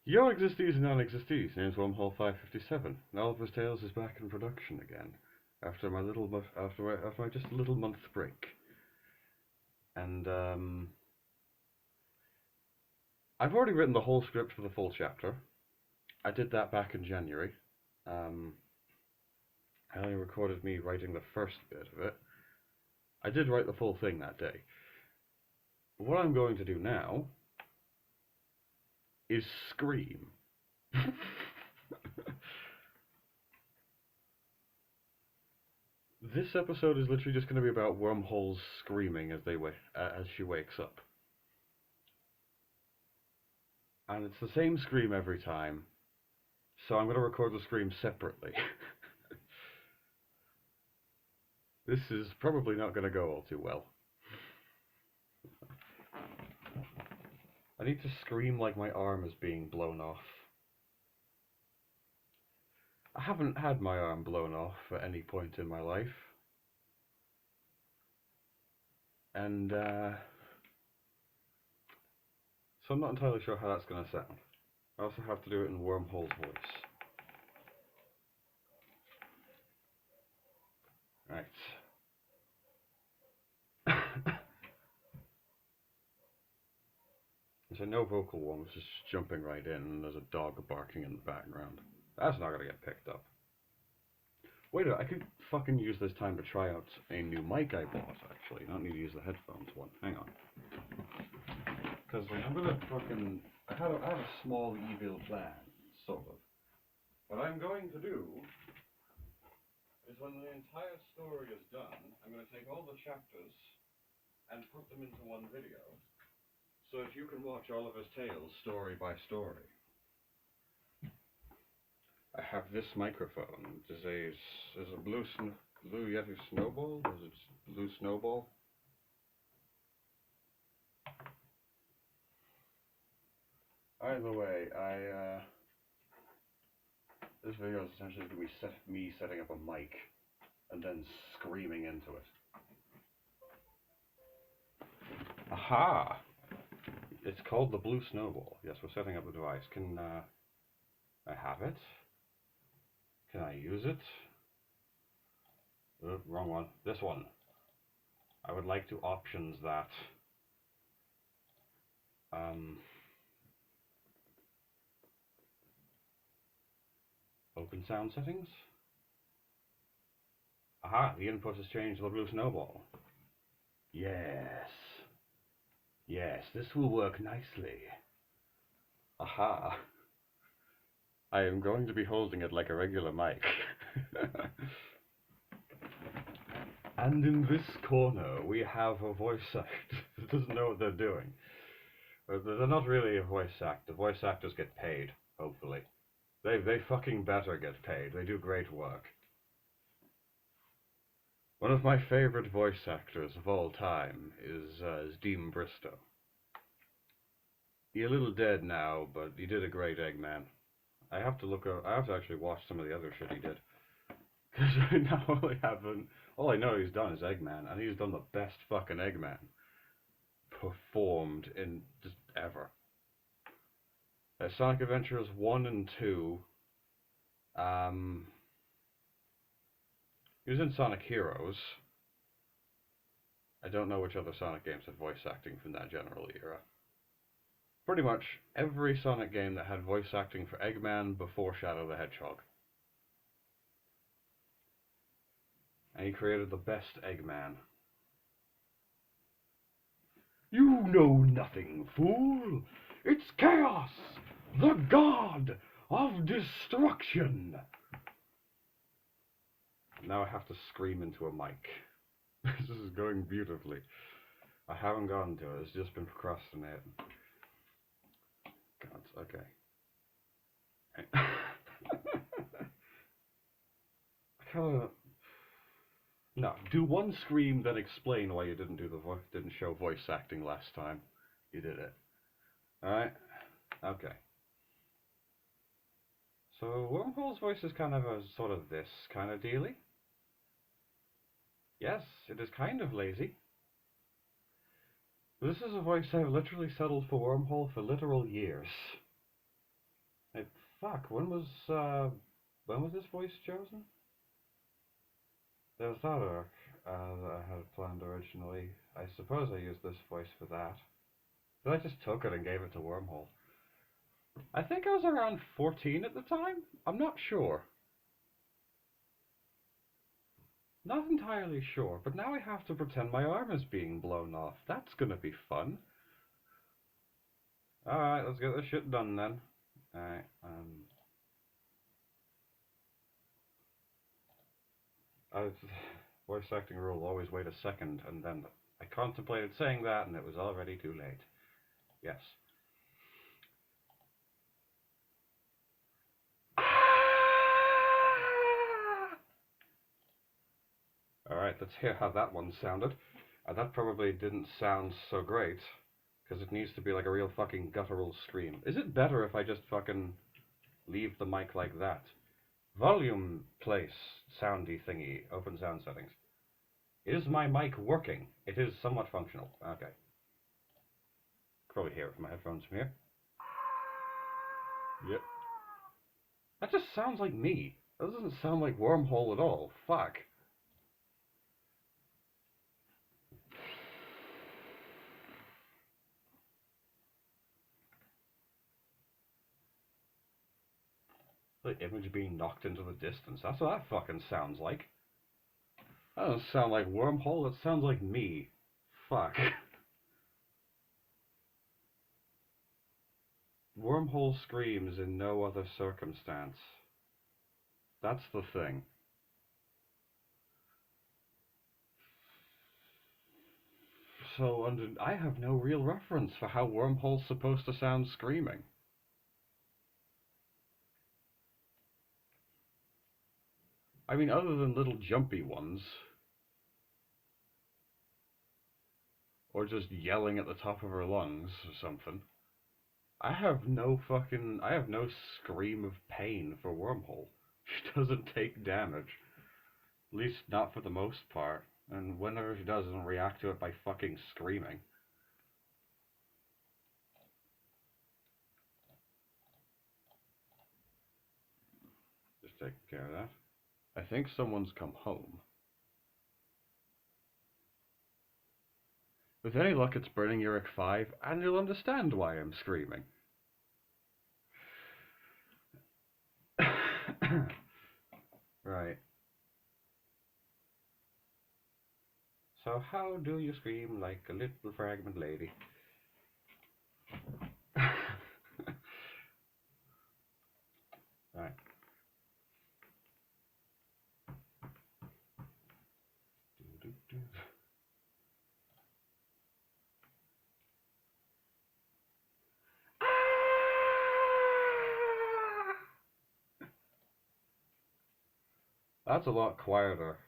Yo existees and non-existees, name's Wormhole 557. Oliver's Tales is back in production again after my just a little month break. And I've already written the whole script for the full chapter. I did that back in January. I only recorded me writing the first bit of it. I did write the full thing that day. What I'm going to do now is scream. This episode is literally just going to be about Wormholes screaming as she wakes up. And it's the same scream every time, so I'm going to record the scream separately. This is probably not going to go all too well. I need to scream like my arm is being blown off. I haven't had my arm blown off at any point in my life. And so I'm not entirely sure how that's going to sound. I also have to do it in Wormhole's voice. Right. There's no vocal warm, it's just jumping right in, and there's a dog barking in the background. That's not going to get picked up. Wait a minute, I could fucking use this time to try out a new mic I bought, actually. I don't need to use the headphones one. Hang on. Because I'm going to fucking... I have a small evil plan, sort of. What I'm going to do is when the entire story is done, I'm going to take all the chapters and put them into one video, so that you can watch Oliver's Tales story by story. I have this microphone. Is a Blue Yeti Snowball? Is it Blue Snowball? Either way, this video is essentially going to be me setting up a mic and then screaming into it. Aha! It's called the Blue Snowball. Yes, we're setting up the device. Can I have it? Can I use it? Wrong one. This one. I would like to options that. Open sound settings. Aha, the input has changed to the Blue Snowball. Yes. Yes, this will work nicely. Aha. I am going to be holding it like a regular mic. And in this corner, we have a voice actor that doesn't know what they're doing. They're not really a voice actor. Voice actors get paid, hopefully. They fucking better get paid. They do great work. One of my favorite voice actors of all time is Dean Bristow. He's a little dead now, but he did a great Eggman. I have to actually watch some of the other shit he did. Because right now all I know he's done is Eggman, and he's done the best fucking Eggman performed in just ever. Sonic Adventures 1 and 2. He was in Sonic Heroes. I don't know which other Sonic games had voice acting from that general era. Pretty much every Sonic game that had voice acting for Eggman before Shadow the Hedgehog. And he created the best Eggman. You know nothing, fool! It's Chaos, the god of destruction! Now I have to scream into a mic. This is going beautifully. I haven't gotten to it, it's just been procrastinating. God, okay. No, do one scream, then explain why you didn't show voice acting last time. You did it. Alright? Okay. So, Wormhole's voice is kind of a sort of this kind of dealy. Yes, it is kind of lazy. This is a voice I've literally settled for Wormhole for literal years. Fuck, when was this voice chosen? There was that arc that I had planned originally. I suppose I used this voice for that. Then I just took it and gave it to Wormhole. I think I was around 14 at the time? I'm not sure. Not entirely sure, but now I have to pretend my arm is being blown off. That's gonna be fun. Alright, let's get this shit done then. Alright, voice acting rule, always wait a second, and then I contemplated saying that, and it was already too late. Yes. Alright, let's hear how that one sounded. That probably didn't sound so great, because it needs to be like a real fucking guttural scream. Is it better if I just fucking leave the mic like that? Volume place, soundy thingy, open sound settings. Is my mic working? It is somewhat functional. Okay. Probably hear it from my headphones from here. Yep. That just sounds like me. That doesn't sound like Wormhole at all. Fuck. The image being knocked into the distance. That's what that fucking sounds like. That doesn't sound like Wormhole, it sounds like me. Fuck. Wormhole screams in no other circumstance. That's the thing. So, I have no real reference for how Wormhole's supposed to sound screaming. I mean, other than little jumpy ones. Or just yelling at the top of her lungs or something. I have no scream of pain for Wormhole. She doesn't take damage. At least not for the most part. And whenever she doesn't react to it by fucking screaming. Just taking care of that. I think someone's come home. With any luck, it's Burning Uric 5, and you'll understand why I'm screaming. Right. So how do you scream like a little fragment lady? Right. That's a lot quieter.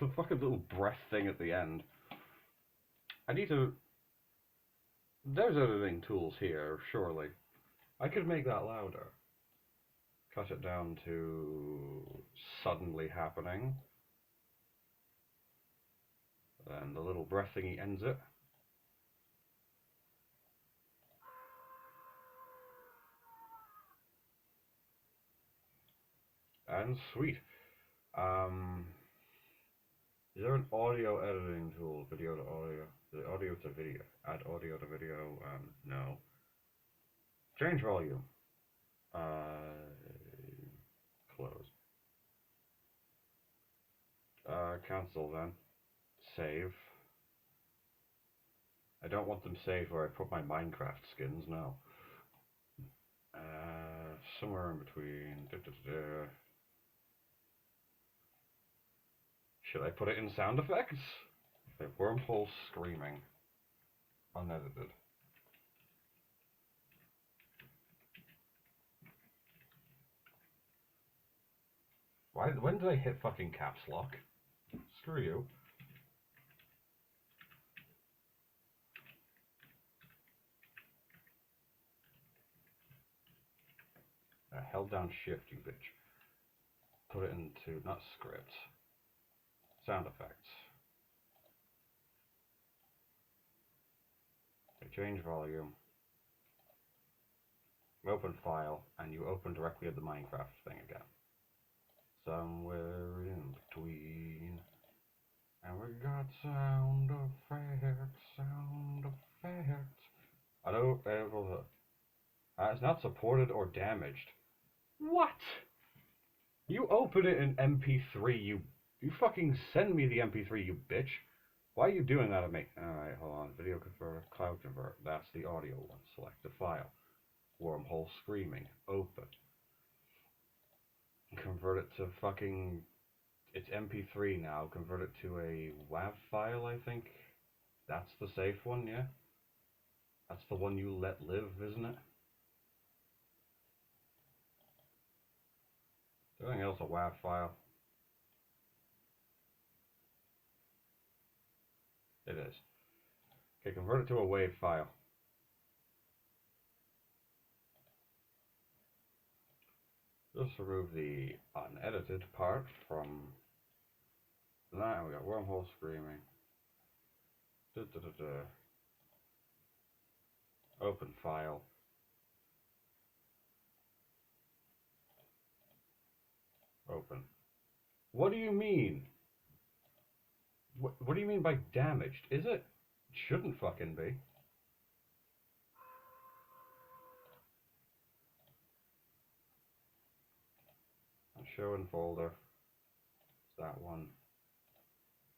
The fucking little breath thing at the end. I need to... There's editing tools here, surely. I could make that louder. Cut it down to suddenly happening. Then the little breath thingy ends it. And sweet. Is there an audio editing tool? Video to audio? The audio to video. Add audio to video. No. Change volume. Close. Cancel then. Save. I don't want them saved where I put my Minecraft skins, no. Somewhere in between. Should I put it in sound effects? Okay, Wormhole screaming. Unedited. When did I hit fucking caps lock? Screw you. I held down shift, you bitch. Put it into, not script. sound effects. Okay, change volume. Open file, and you open directly at the Minecraft thing again. Somewhere in between. And we got sound effects, sound effects. I don't able to. It's not supported or damaged. What? You open it in MP3, you fucking send me the MP3, you bitch. Why are you doing that to me? Alright, hold on. Video converter, cloud convert. That's the audio one. Select the file. Wormhole screaming. Open. Convert it to fucking... It's MP3 now. Convert it to a WAV file, I think. That's the safe one, yeah? That's the one you let live, isn't it? Is anything else a WAV file? It is. Okay, convert it to a WAV file. Just remove the unedited part from that. We got wormhole screaming. Open file. Open. What do you mean? What do you mean by damaged? Is it? It shouldn't fucking be. Show in folder. It's that one.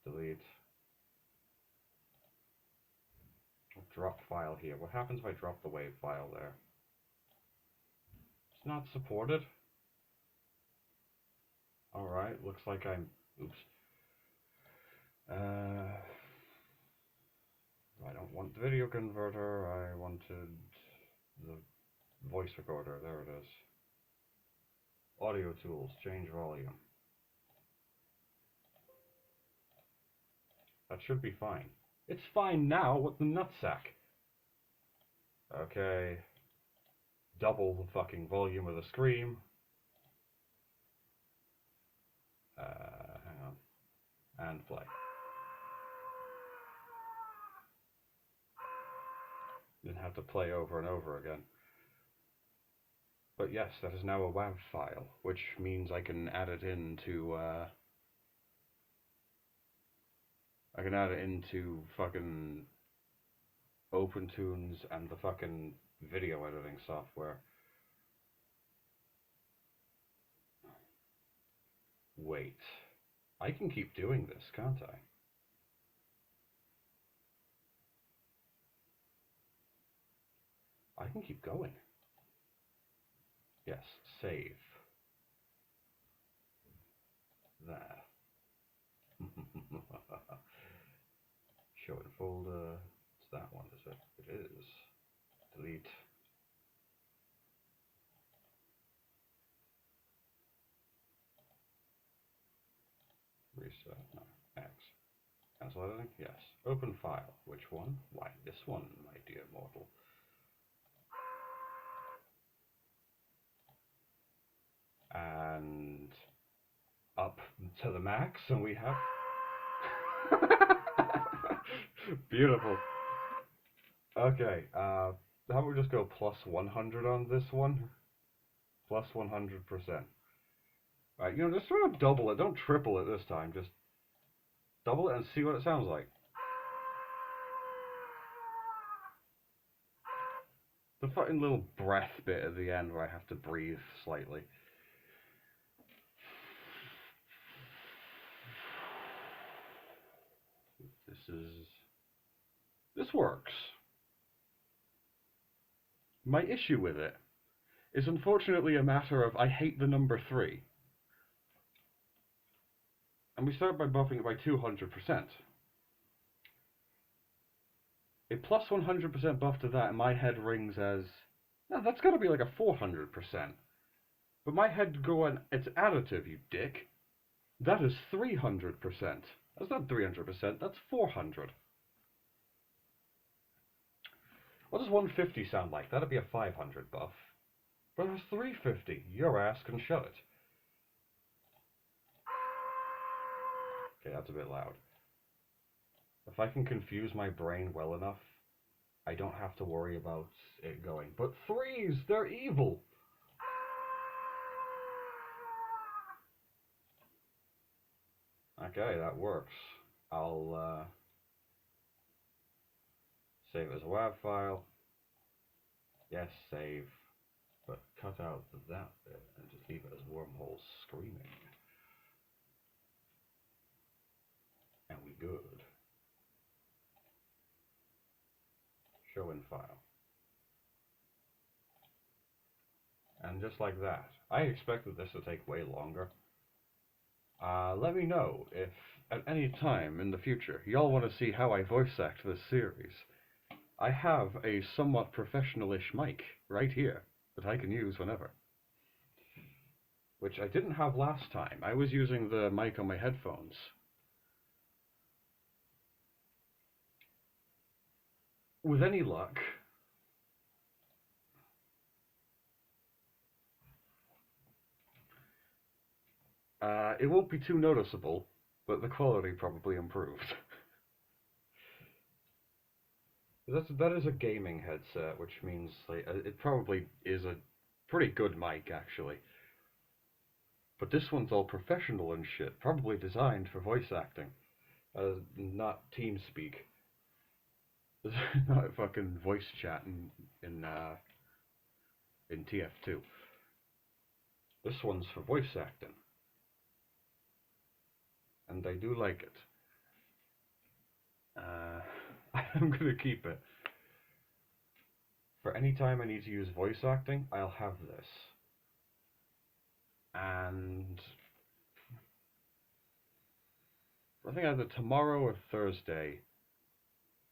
Delete. Drop file here. What happens if I drop the WAV file there? It's not supported. Alright, looks like I'm... Oops. I don't want the video converter. I wanted the voice recorder. There it is. Audio tools. Change volume. That should be fine. It's fine now. What the nutsack? Okay. Double the fucking volume of the scream. Hang on. And play. Then have to play over and over again. But yes, that is now a WAV file, which means I can add it into, I can add it into fucking OpenTunes and the fucking video editing software. Wait. I can keep doing this, can't I? I can keep going. Yes, save. There. Show in folder. It's that one, is it? It is. Delete. Reset. No. X. Cancel editing? Yes. Open file. Which one? Why, this one, my dear mortal. And up to the max, and we have beautiful. Okay, how about we just go plus 100 on this one? Plus 100%. Right, you know, just sort of double it. Don't triple it this time. Just double it and see what it sounds like. The fucking little breath bit at the end where I have to breathe slightly. This works. My issue with it is unfortunately a matter of I hate the number 3. And we start by buffing it by 200%. A plus 100% buff to that in my head rings as, no, that's got to be like a 400%. But my head going, it's additive, you dick. That is 300%. That's not 300%, that's 400. What does 150 sound like? That'd be a 500 buff. But that's 350. Your ass can shut it. Okay, that's a bit loud. If I can confuse my brain well enough, I don't have to worry about it going. But threes, they're evil! Okay, that works. I'll save it as a WAV file. Yes, save. But cut out that bit and just leave it as wormholes screaming. And we good. Show in file. And just like that. I expected this to take way longer. Let me know if at any time in the future y'all want to see how I voice act this series. I have a somewhat professional-ish mic right here that I can use whenever. Which I didn't have last time. I was using the mic on my headphones. With any luck, it won't be too noticeable, but the quality probably improved. That is a gaming headset, which means like, it probably is a pretty good mic, actually. But this one's all professional and shit, probably designed for voice acting, not TeamSpeak. Not fucking voice chat in TF2. This one's for voice acting. And I do like it. I'm gonna keep it. For any time I need to use voice acting, I'll have this. And I think either tomorrow or Thursday,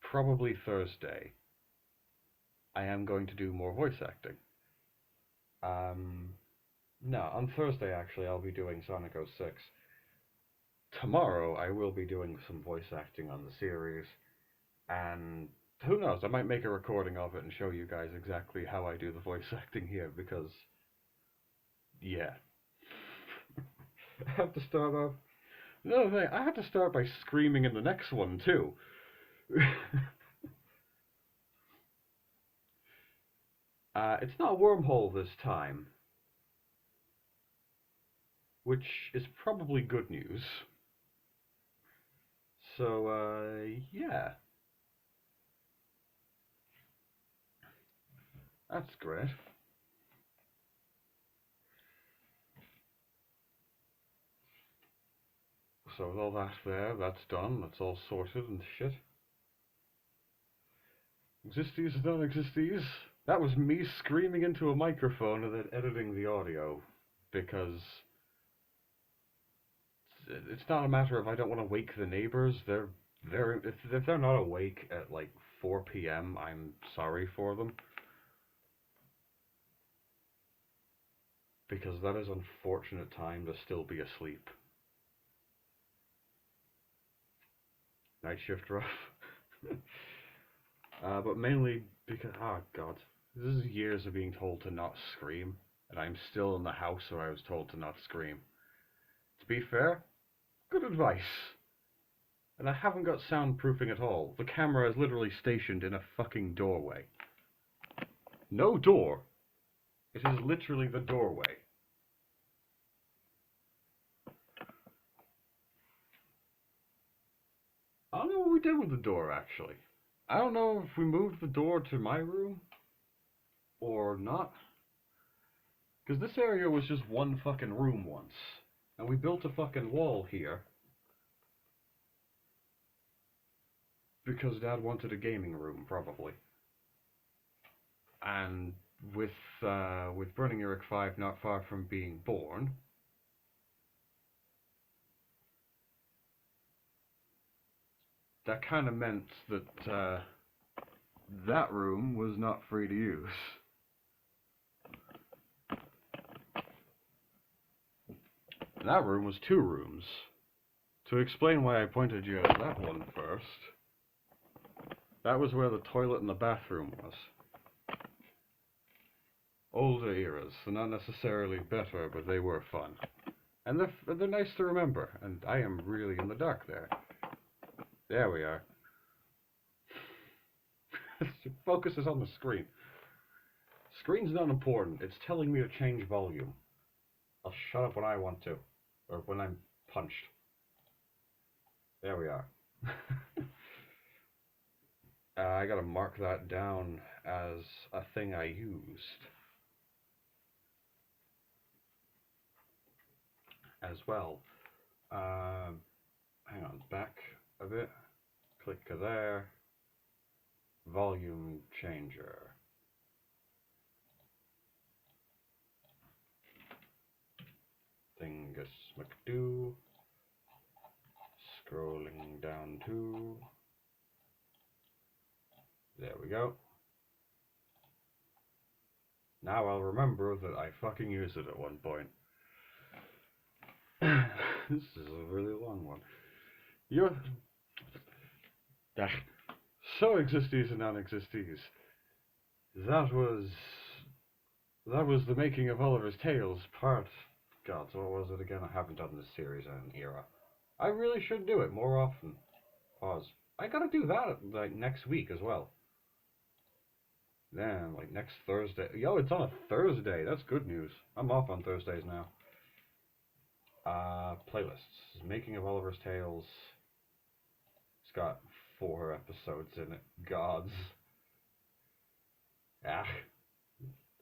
probably Thursday, I am going to do more voice acting. No, on Thursday actually I'll be doing Sonic 06. Tomorrow I will be doing some voice acting on the series, and who knows, I might make a recording of it and show you guys exactly how I do the voice acting here, because, yeah. I have to start off... No, thing, I had to start by screaming in the next one, too. It's not a wormhole this time, which is probably good news. So, yeah. That's great. So with all that there, that's done, that's all sorted and shit. Existies and non-existies. That was me screaming into a microphone and then editing the audio, because it's not a matter of I don't want to wake the neighbors. If they're not awake at like 4 p.m., I'm sorry for them. Because that is unfortunate time to still be asleep. Night shift rough. But mainly because, oh god, this is years of being told to not scream, and I'm still in the house where I was told to not scream. To be fair, good advice. And I haven't got soundproofing at all. The camera is literally stationed in a fucking doorway. No door. It is literally the doorway. I don't know what we did with the door, actually. I don't know if we moved the door to my room or not. Because this area was just one fucking room once. And we built a fucking wall here. Because Dad wanted a gaming room, probably. And with Burning Eric 5 not far from being born, that kind of meant that that room was not free to use. And that room was 2 rooms. To explain why I pointed you at that one first, that was where the toilet and the bathroom was. Older eras, so not necessarily better, but they were fun. And they're nice to remember, and I am really in the dark there. There we are. Focus is on the screen. Screen's not important. It's telling me to change volume. I'll shut up when I want to, or when I'm punched. There we are. I gotta mark that down as a thing I used as well. Hang on, back a bit. Click there. Volume changer. Thingus McDo. Scrolling down to. There we go. Now I'll remember that I fucking used it at one point. This is a really long one. So existees and non-existees. That was the making of Oliver's Tales part. God, so what was it again? I haven't done this series in an era. I really should do it more often. Pause. I gotta do that like next week as well. Then like next Thursday. Yo, it's on a Thursday. That's good news. I'm off on Thursdays now. Playlists. Making of Oliver's Tales. It's got 4 episodes in it. Gods. Ah.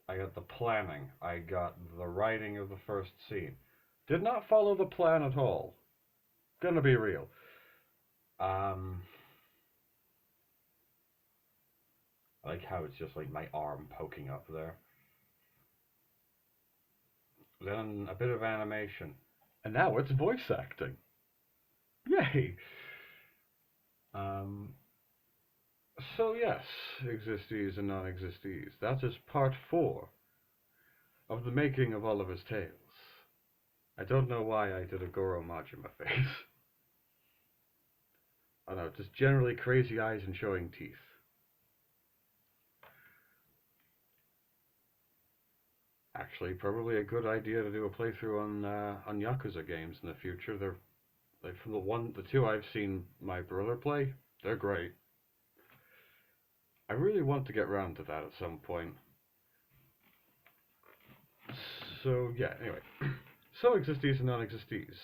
I got the planning. I got the writing of the first scene. Did not follow the plan at all. Gonna be real. I like how it's just like my arm poking up there. Then a bit of animation. And now it's voice acting. Yay! So yes, existees and non-existees. That is part 4 of the making of Oliver's Tales. I don't know why I did a Goro Majima face. I don't know, just generally crazy eyes and showing teeth. Actually, probably a good idea to do a playthrough on Yakuza games in the future. They're like from the 2 I've seen my brother play. They're great. I really want to get around to that at some point. So yeah, anyway. So existees and non-existees.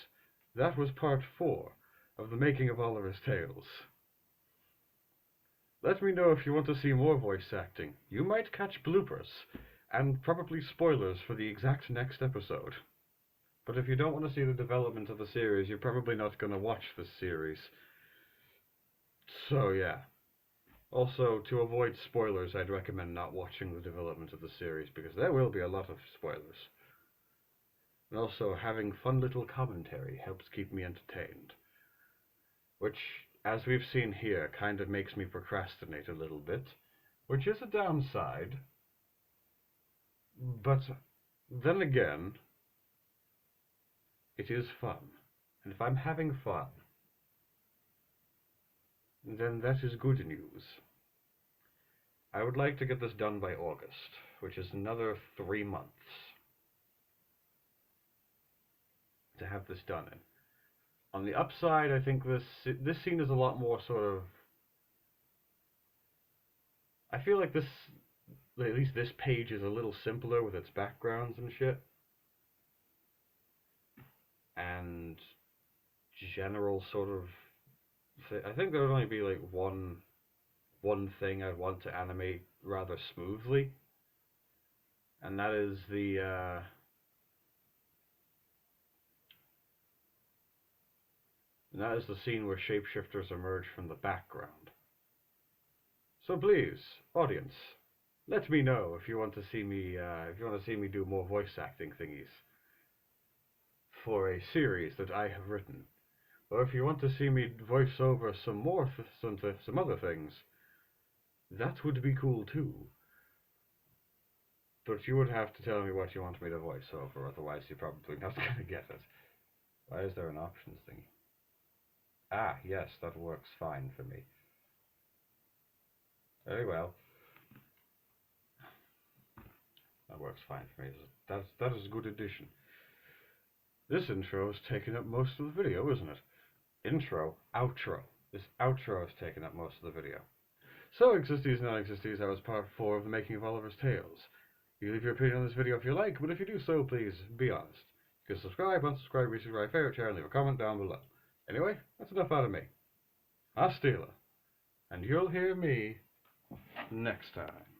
That was part 4 of the making of Oliver's Tales. Let me know if you want to see more voice acting. You might catch bloopers, and probably spoilers for the exact next episode. But if you don't want to see the development of the series, you're probably not going to watch this series. So yeah. Also, to avoid spoilers, I'd recommend not watching the development of the series, because there will be a lot of spoilers. And also, having fun little commentary helps keep me entertained. Which, as we've seen here, kind of makes me procrastinate a little bit, which is a downside. But then again, it is fun. And if I'm having fun, then that is good news. I would like to get this done by August, which is another 3 months to have this done in. On the upside, I think this scene is a lot more sort of... I feel like this, at least this page, is a little simpler with its backgrounds and shit. And general sort of... I think there would only be like one thing I'd want to animate rather smoothly. And that is the... And that is the scene where shapeshifters emerge from the background. So please, audience, let me know if you want to see me do more voice acting thingies for a series that I have written, or if you want to see me voice over some other things, that would be cool too. But you would have to tell me what you want me to voice over, otherwise you're probably not going to get it. Why is there an options thingy? Ah, yes, that works fine for me. Very well. That works fine for me. That is a good addition. This intro is taking up most of the video, isn't it? Intro, outro. This outro is taking up most of the video. So, Existies and Non-Existies, that was part 4 of the making of Oliver's Tales. You can leave your opinion on this video if you like, but if you do so, please be honest. You can subscribe, unsubscribe, resubscribe, favorite, share, and leave a comment down below. Anyway, that's enough out of me. Hastila. And you'll hear me next time.